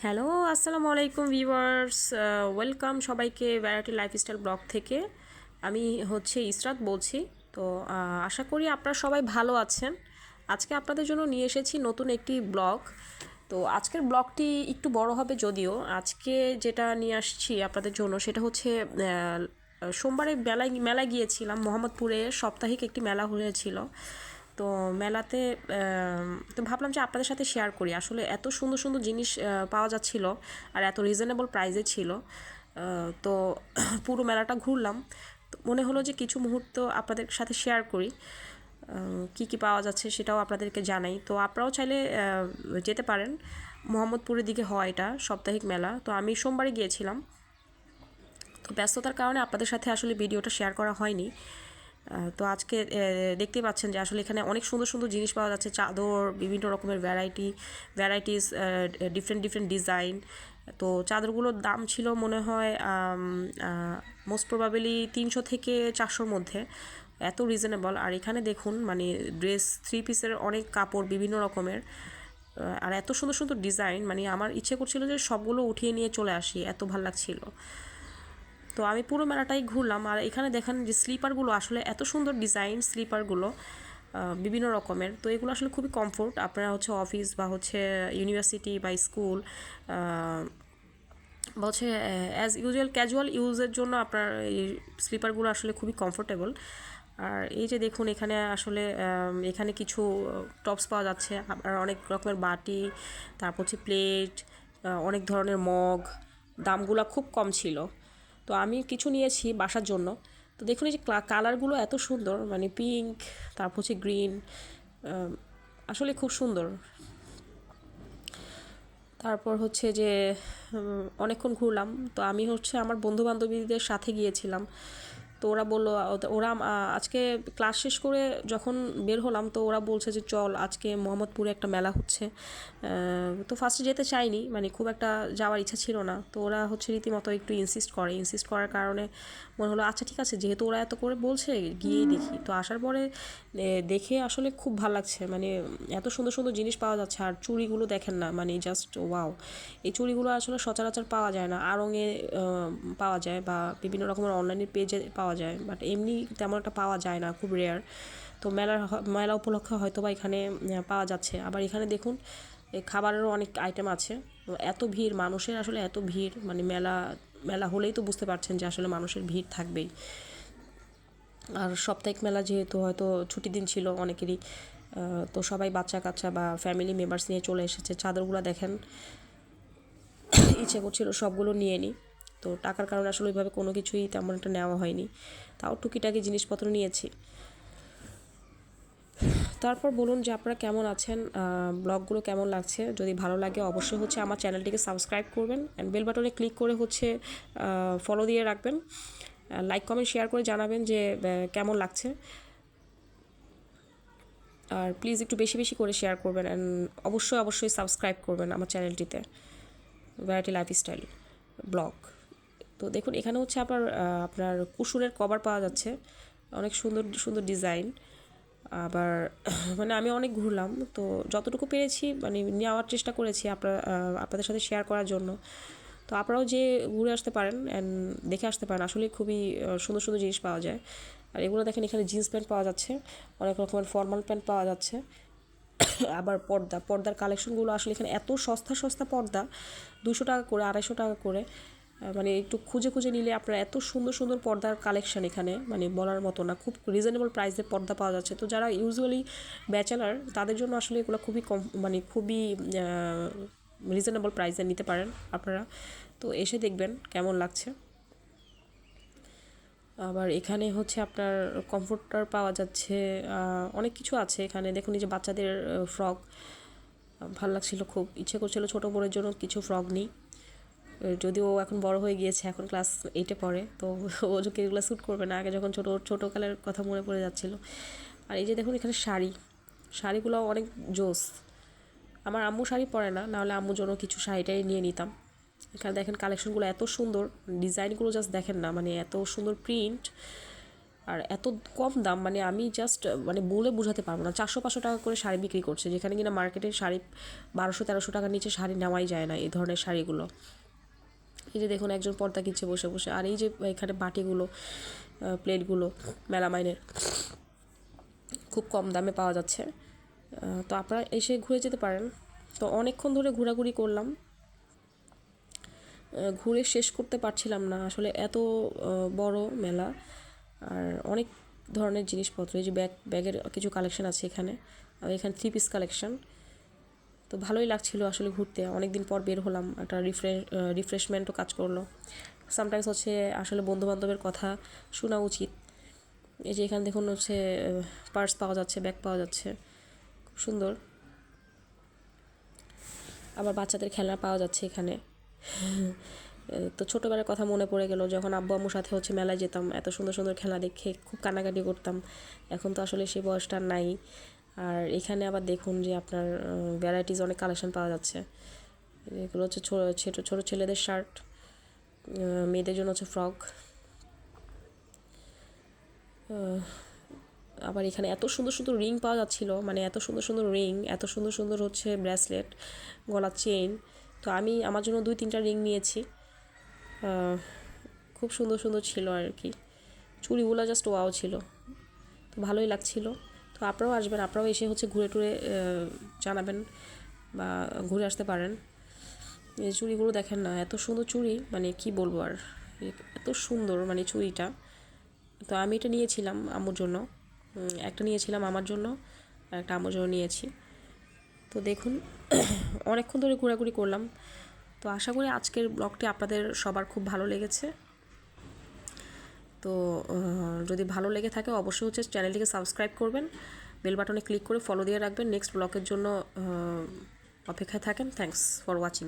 Hello, আসসালামু আলাইকুম viewers. Welcome সবাইকে ভ্যারাইটি লাইফস্টাইল ব্লগ থেকে। আমি হচ্ছে ইসরাত বলছি। তো আশা করি আপনারা সবাই ভালো আছেন। আজকে আপনাদের জন্য নিয়ে এসেছি নতুন একটি ব্লগ। তো আজকের ব্লগটি একটু বড় হবে যদিও। আজকে যেটা নিয়ে আসছি আপনাদের জন্য সেটা হচ্ছে সোমবারে মেলায় গিয়েছিলাম মোহাম্মদপুরে। সাপ্তাহিক একটি মেলা হয়েছিল। তো মেলাতে তো ভাবলাম যে আপনাদের সাথে শেয়ার করি। আসলে এত সুন্দর সুন্দর জিনিস পাওয়া যাচ্ছিল আর এত রিজনেবল প্রাইসে ছিল। তো পুরো মেলাটা ঘুরলাম। তো মনে হলো যে কিছু মুহূর্ত আপনাদের সাথে শেয়ার করি। কি কি পাওয়া যাচ্ছে সেটাও আপনাদেরকে জানাই। তো আপনারাও চাইলে যেতে পারেন। মোহাম্মদপুরের দিকে হয় এটা সাপ্তাহিক মেলা। তো আমি সোমবারে গিয়েছিলাম। তো ব্যস্ততার কারণে আপনাদের সাথে আসলে ভিডিওটা শেয়ার করা হয়নি। তো আজকে দেখতেই পাচ্ছেন যে আসলে এখানে অনেক সুন্দর সুন্দর জিনিস পাওয়া যাচ্ছে। চাদর, বিভিন্ন রকমের ভ্যারাইটিস, ডিফারেন্ট ডিজাইন। তো চাদরগুলোর দাম ছিল মনে হয় মোস্ট প্রবাবলি 300 থেকে 400-র মধ্যে। এত রিজনেবল। আর এখানে দেখুন মানে ড্রেস, 3 পিসের অনেক কাপড় বিভিন্ন রকমের। আর এত সুন্দর সুন্দর ডিজাইন, মানে আমার ইচ্ছে করছিল যে সবগুলো উঠিয়ে নিয়ে চলে আসি, এত ভাল লাগছিল। তো আমি পুরো মেলাটাই ঘুরলাম। আর এখানে দেখেন যে স্লিপারগুলো আসলে এত সুন্দর ডিজাইন, স্লিপারগুলো বিভিন্ন রকমের। তো এগুলো আসলে খুবই কমফোর্ট। আপনারা হচ্ছে অফিস বা হচ্ছে ইউনিভার্সিটি বা স্কুল বা হচ্ছে অ্যাজ ইউজুয়াল ক্যাজুয়াল ইউজের জন্য আপনার এই স্লিপারগুলো আসলে খুবই কমফোর্টেবল। আর এই যে দেখুন এখানে আসলে এখানে কিছু টপস পাওয়া যাচ্ছে, আবার অনেক রকমের বাটি, তারপর হচ্ছে প্লেট, অনেক ধরনের মগ। দামগুলো খুব কম ছিল। তো আমি কিছু নিয়েছি বাসার জন্য। তো দেখুন এই যে কালারগুলো এত সুন্দর, মানে পিঙ্ক, তারপর হচ্ছে গ্রিন, আসলে খুব সুন্দর। তারপর হচ্ছে যে অনেকক্ষণ ঘুরলাম। তো আমি হচ্ছে আমার বন্ধু বান্ধবীদের সাথে গিয়েছিলাম। তো ওরা বললো, ওরা আজকে ক্লাস শেষ করে যখন বের হলাম তো ওরা বলছে যে চল আজকে মোহাম্মদপুরে একটা মেলা হচ্ছে। তো ফার্স্টে যেতে চাইনি, মানে খুব একটা যাওয়ার ইচ্ছা ছিল না। তো ওরা হচ্ছে রীতিমতো একটু ইনসিস্ট করার কারণে মনে হলো আচ্ছা ঠিক আছে, যেহেতু ওরা এত করে বলছে গিয়েই দেখি। তো আসার পরে দেখে আসলে খুব ভালো লাগছে। মানে এত সুন্দর সুন্দর জিনিস পাওয়া যাচ্ছে। আর চুড়িগুলো দেখেন না, মানে জাস্ট ওয়াও। এই চুড়িগুলো আসলে সচরাচর পাওয়া যায় না। আড়ংয়ে পাওয়া যায় বা বিভিন্ন রকমের অনলাইনের পেজে পাওয়া যায়, বাট এমনি তেমন একটা পাওয়া যায় না, খুব রেয়ার। তো মেলা উপলক্ষে হয়তো বা এখানে পাওয়া যাচ্ছে। আবার এখানে দেখুন এই খাবারেরও অনেক আইটেম আছে। তো এত ভিড় মানুষের, আসলে এত ভিড়, মানে মেলা মেলা হলেই তো বুঝতে পারছেন যে আসলে মানুষের ভিড় থাকবেই। আর সাপ্তাহিক মেলা যেহেতু হয়তো ছুটির দিন ছিল অনেকেরই, তো সবাই বাচ্চা কাচ্চা বা ফ্যামিলি মেম্বার্স নিয়ে চলে এসেছে। চাদরগুলো দেখেন, ইচ্ছে করছিল সবগুলো নিয়ে নিই। তো টাকার কারণে আসলে ওইভাবে কোনো কিছুই তেমন একটা নেওয়া হয়নি। তাও টুকিটাকি জিনিসপত্র নিয়েছি। তারপর বলুন যে আপনারা কেমন আছেন, ব্লগগুলো কেমন লাগছে। যদি ভালো লাগে অবশ্যই হচ্ছে আমার চ্যানেলটিকে সাবস্ক্রাইব করবেন অ্যান্ড বেল বাটনে ক্লিক করে হচ্ছে ফলো দিয়ে রাখবেন। লাইক কমেন্ট শেয়ার করে জানাবেন যে কেমন লাগছে। আর প্লিজ একটু বেশি বেশি করে শেয়ার করবেন অ্যান্ড অবশ্যই সাবস্ক্রাইব করবেন আমার চ্যানেলটিতে, ভ্যারাইটি লাইফস্টাইল ব্লগ। তো দেখুন এখানে হচ্ছে আপনার কুশনের কভার পাওয়া যাচ্ছে, অনেক সুন্দর সুন্দর ডিজাইন। আবার মানে আমি অনেক ঘুরলাম, তো যতটুকু পেরেছি মানে নেওয়ার চেষ্টা করেছি আপনাদের সাথে শেয়ার করার জন্য। তো আপনারাও যে ঘুরে আসতে পারেন অ্যান্ড দেখে আসতে পারেন। আসলে খুবই সুন্দর সুন্দর জিনিস পাওয়া যায়। আর এগুলো দেখেন এখানে জিন্স প্যান্ট পাওয়া যাচ্ছে, অনেক রকমের ফর্মাল প্যান্ট পাওয়া যাচ্ছে। আবার পর্দার কালেকশনগুলো আসলে এখানে এত সস্তা সস্তা পর্দা, 200 টাকা করে, 250 টাকা করে। মানে একটু খুঁজে খুঁজে নিলে আপনার এত সুন্দর সুন্দর পর্দার কালেকশন এখানে, মানে বলার মতো না। খুব রিজনেবল প্রাইসে পর্দা পাওয়া যাচ্ছে। তো যারা ইউজুয়ালি ব্যাচেলার তাদের জন্য আসলে এগুলো খুবই কম, মানে খুবই রিজনেবল প্রাইসে নিতে পারেন আপনারা। তো এসে দেখবেন কেমন লাগছে। আবার এখানে হচ্ছে আপনার কমফোর্টার পাওয়া যাচ্ছে, অনেক কিছু আছে এখানে। দেখুন এই যে বাচ্চাদের ফ্রক, ভাল লাগছিল, খুব ইচ্ছে করছিল ছোটো বোনের জন্য কিছু ফ্রক নিই। যদিও ও এখন বড় হয়ে গিয়েছে, এখন ক্লাস 8-এ পড়ে। তো ও যখন এগুলো শ্যুট করবে না, আগে যখন ছোটোকালের কথা মনে পড়ে যাচ্ছিল। আর এই যে দেখুন এখানে শাড়িগুলো অনেক জোস। আমার আম্মু শাড়ি পরে না, নাহলে আম্মুর জন্য কিছু শাড়িটাই নিয়ে নিতাম। এখানে দেখেন কালেকশনগুলো এত সুন্দর, ডিজাইনগুলো জাস্ট দেখেন না, মানে এত সুন্দর প্রিন্ট। আর এত কম দাম, মানে আমি জাস্ট মানে বলে বোঝাতে পারবো না। 400-500 টাকা করে শাড়ি বিক্রি করছে, যেখানে কিনা মার্কেটের শাড়ি 1200-1300 টাকার নিচে শাড়ি নেওয়াই যায় না এই ধরনের শাড়িগুলো। এই যে দেখুন একজন পর্দা কিনছে বসে বসে। আর এই যে এখানে বাটিগুলো, প্লেটগুলো মেলামাইনের খুব কম দামে পাওয়া যাচ্ছে। তো আপনারা এসে ঘুরে যেতে পারেন। তো অনেকক্ষণ ধরে ঘোরাঘুরি করলাম, ঘুরে শেষ করতে পারছিলাম না আসলে, এত বড় মেলা। আর অনেক ধরনের জিনিসপত্র, এই যে ব্যাগের কিছু কালেকশন আছে এখানে, আর এখানে 3 পিস কালেকশন। তো ভালোই লাগছিল আসলে ঘুরতে, অনেক দিন পর বের হলাম, একটা রিফ্রেশমেন্টও কাজ করলো। সামটাইমস হচ্ছে আসলে বন্ধুবান্ধবের কথা শোনা উচিত। এই যে এখানে দেখুন হচ্ছে পার্স পাওয়া যাচ্ছে, ব্যাগ পাওয়া যাচ্ছে, খুব সুন্দর। আবার বাচ্চাদের খেলনা পাওয়া যাচ্ছে এখানে। তো ছোটোবেলার কথা মনে পড়ে গেল, যখন আব্বু আম্মুর সাথে হচ্ছে মেলায় যেতাম, এত সুন্দর সুন্দর খেলা দেখে খুব কান্নাকাটি করতাম। এখন তো আসলে সেই বয়সটা নাই। আর এখানে আবার দেখুন যে আপনার ভ্যারাইটিস অনেক কালেকশন পাওয়া যাচ্ছে। এগুলো হচ্ছে ছোটো ছোটো ছেলেদের শার্ট, মেয়েদের জন্য হচ্ছে ফ্রক। আবার এখানে এত সুন্দর সুন্দর রিং পাওয়া যাচ্ছিল, মানে এত সুন্দর সুন্দর রিং, এত সুন্দর সুন্দর হচ্ছে ব্রেসলেট, গলার চেইন। তো আমি আমার জন্য 2-3টা রিং নিয়েছি, খুব সুন্দর সুন্দর ছিল আর কি। চুড়িগুলো জাস্ট ওয়াও ছিল, তো ভালোই লাগছিল। তো আপনারাও আসবেন, আপনারাও এসে হচ্ছে ঘুরে টুরে জানাবেন বা ঘুরে আসতে পারেন। এই চুড়িগুলো দেখেন না, এত সুন্দর চুড়ি, মানে কি বলবো আর, এত সুন্দর মানে চুড়িটা। তো আমি এটা নিয়েছিলাম আম্মুর জন্য, একটা নিয়েছিলাম আমার জন্য, আর একটা আম্মুর জন্য নিয়েছি। তো দেখুন অনেকক্ষণ ধরে ঘোরাঘুরি করলাম। তো আশা করি আজকের ব্লগটি আপনাদের সবার খুব ভালো লেগেছে। তো যদি ভালো লেগে থাকে অবশ্যই হচ্ছে চ্যানেলটিকে সাবস্ক্রাইব করবেন, বেল বাটনে ক্লিক করে ফলো দিয়ে রাখবেন। নেক্সট ব্লগের জন্য অপেক্ষায় থাকেন। Thanks for watching.